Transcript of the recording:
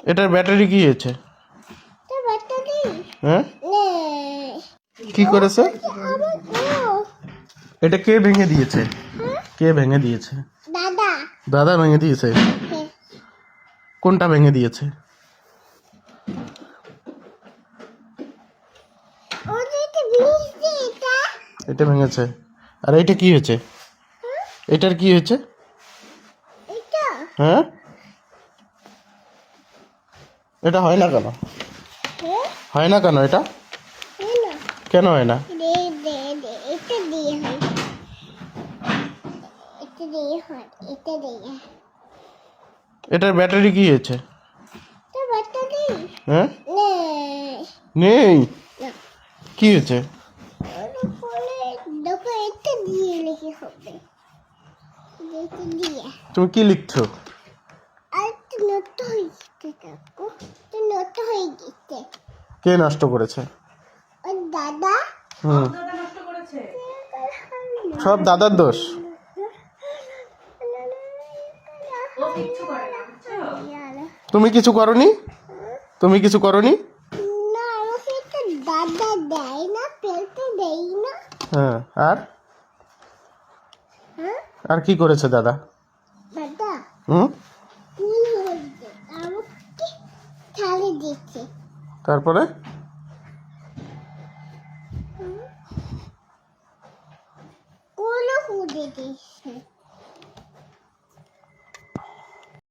এটার ব্যাটারি কি হয়েছে? হ্যাঁ, কি করেছে? এটা কে ভেঙে দিয়েছে? কে ভেঙে দিয়েছে? দাদা। দাদা ভেঙে দিয়েছে? কোনটা ভেঙে দিয়েছে? এটা ভেঙেছে। আর এটা কি হয়েছে? এটার কি হয়েছে? হ্যাঁ, এটা হয় না কেন? হয় না কেন? এটা কেন হয় না? এটার ব্যাটারি কি হয়েছে? হ্যাঁ, নেই। কি হয়েছে? তুমি কি লিখছো? কে নষ্ট করেছে? দাদা। হুম, সব দাদার দোষ। তুমি কিছু করনি? তুমি কিছু করনি? না, আমাকে তো দাদা দেয় না, ফেলতে দেয় না। হ্যাঁ, আর হ্যাঁ, আর কি করেছে দাদা? দাদা হুম, কুল হয়েছে, আমাকে ছাড়ে দিচ্ছে। তারপরে কুল খুঁজে দিচ্ছে।